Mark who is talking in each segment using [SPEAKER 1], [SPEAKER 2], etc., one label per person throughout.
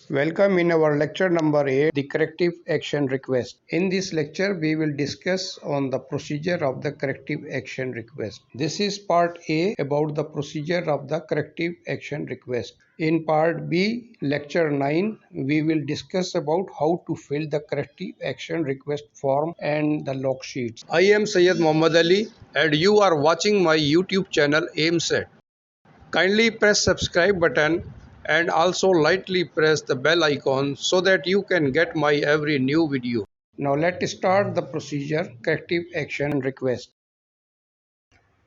[SPEAKER 1] Welcome in our lecture number 8, the Corrective Action Request. In this lecture, we will discuss on the procedure of the Corrective Action Request. This is part A about the procedure of the Corrective Action Request. In part B, lecture 9, we will discuss about how to fill the Corrective Action Request form and the log sheets. I am Syed Muhammad Ali and you are watching my YouTube channel AIMSAT. Kindly press subscribe button and also lightly press the bell icon so that you can get my every new video. Now let's start the procedure corrective action request.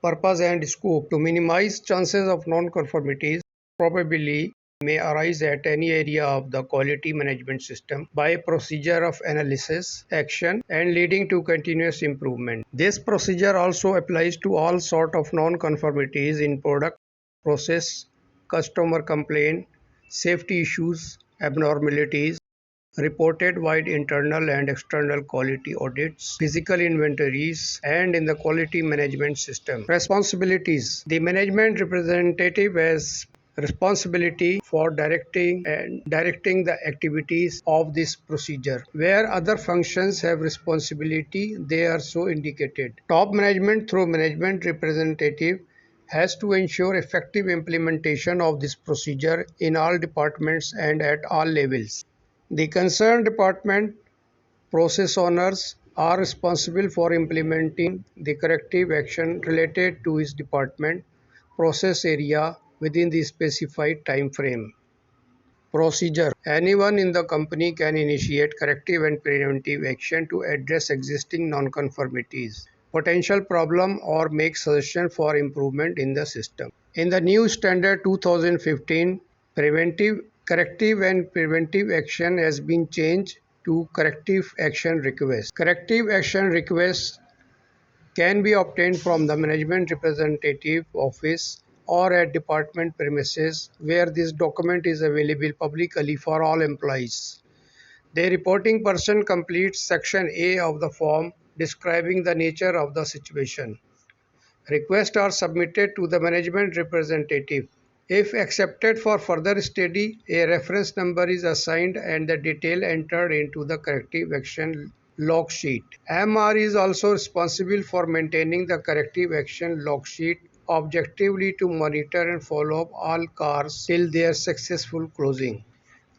[SPEAKER 1] Purpose and scope. To minimize chances of non-conformities probably may arise at any area of the quality management system by a procedure of analysis, action and leading to continuous improvement. This procedure also applies to all sort of non-conformities in product, process, customer complaint, safety issues, abnormalities, reported wide internal and external quality audits, physical inventories, and in the quality management system. Responsibilities. The management representative has responsibility for directing the activities of this procedure. Where other functions have responsibility, they are so indicated. Top management through management representative has to ensure effective implementation of this procedure in all departments and at all levels. The concerned department process owners are responsible for implementing the corrective action related to his department process area within the specified time frame. Procedure. Anyone in the company can initiate corrective and preventive action to address existing nonconformities, potential problem or make suggestion for improvement in the system. In the new standard 2015, corrective and preventive action has been changed to corrective action request. Corrective action request can be obtained from the management representative office or at department premises where this document is available publicly for all employees. The reporting person completes section A of the form describing the nature of the situation. Requests are submitted to the management representative. If accepted for further study, a reference number is assigned and the detail entered into the corrective action log sheet. MR is also responsible for maintaining the corrective action log sheet objectively to monitor and follow up all cars till their successful closing.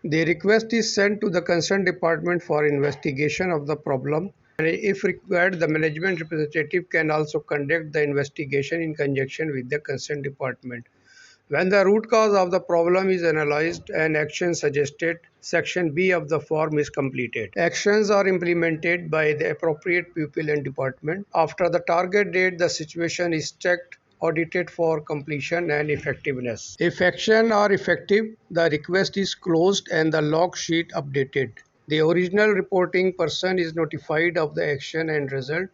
[SPEAKER 1] The request is sent to the concerned department for investigation of the problem, and if required, the management representative can also conduct the investigation in conjunction with the concerned department. When the root cause of the problem is analyzed and action suggested, section B of the form is completed. Actions are implemented by the appropriate people and department. After the target date, the situation is checked, audited for completion and effectiveness. If actions are effective, the request is closed and the log sheet updated. The original reporting person is notified of the action and result.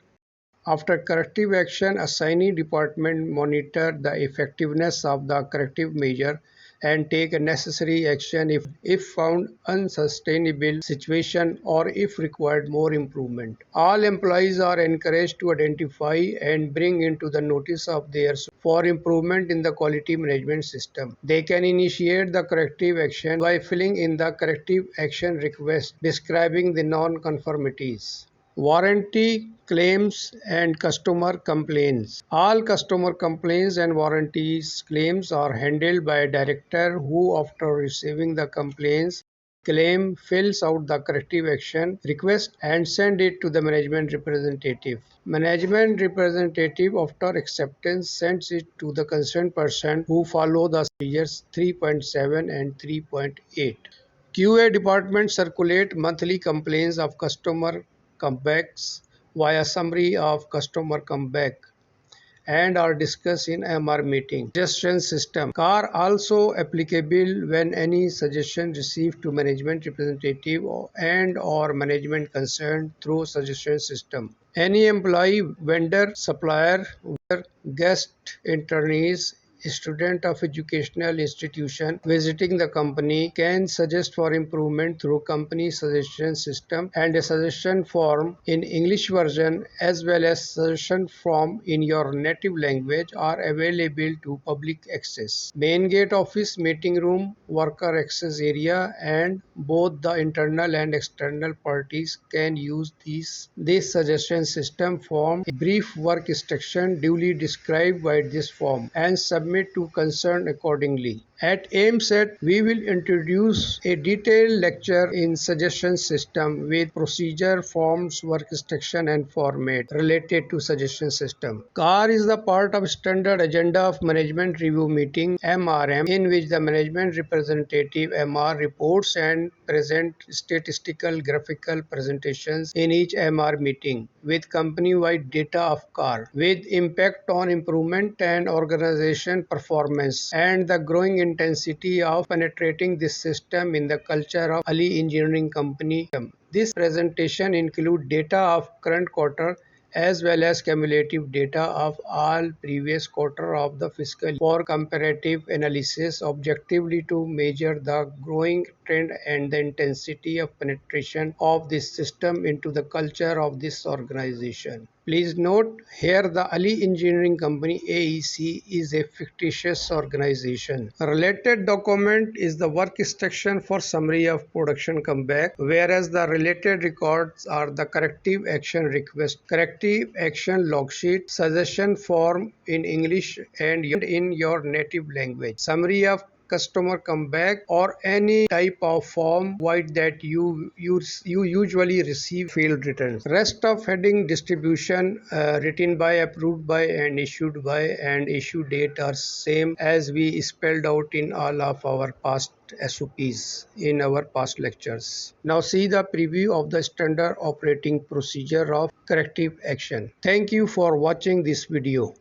[SPEAKER 1] After corrective action, assignee department monitor the effectiveness of the corrective measure and take a necessary action if found unsustainable situation or if required more improvement. All employees are encouraged to identify and bring into the notice of their for improvement in the quality management system. They can initiate the corrective action by filling in the corrective action request describing the non-conformities. Warranty claims and customer complaints. All customer complaints and warranties claims are handled by a director who, after receiving the complaints claim, fills out the corrective action request and send it to the management representative. Management representative, after acceptance, sends it to the concerned person who follow the procedures 3.7 and 3.8. QA department circulate monthly complaints of customer comebacks via summary of customer comeback and are discussed in MR meeting. Suggestion system. CAR also applicable when any suggestion received to management representative and or management concerned through suggestion system. Any employee, vendor, supplier, guest, internees, student of educational institution visiting the company can suggest for improvement through company suggestion system, and a suggestion form in English version as well as suggestion form in your native language are available to public access. Main gate office, meeting room, worker access area, and both the internal and external parties can use this suggestion system form. A brief work instruction duly described by this form and submit to concern accordingly. At AIMSAT, we will introduce a detailed lecture in suggestion system with procedure, forms, work instruction and format related to suggestion system. CAR is the part of standard agenda of management review meeting MRM, in which the management representative MR reports and present statistical graphical presentations in each MR meeting with company-wide data of CAR with impact on improvement and organization performance and the growing intensity of penetrating this system in the culture of Ali Engineering Company. This presentation includes data of current quarter as well as cumulative data of all previous quarter of the fiscal year for comparative analysis objectively to measure the growing trend and the intensity of penetration of this system into the culture of this organization. Please note here the Ali Engineering Company AEC is a fictitious organization. A related document is the work instruction for summary of production comeback, whereas the related records are the corrective action request, corrective action log sheet, suggestion form in English and in your native language, summary of customer comeback or any type of form void that you usually receive field returns. Rest of heading distribution written by, approved by and issued by and issue date are same as we spelled out in all of our past SOPs in our past lectures. Now see the preview of the standard operating procedure of corrective action. Thank you for watching this video.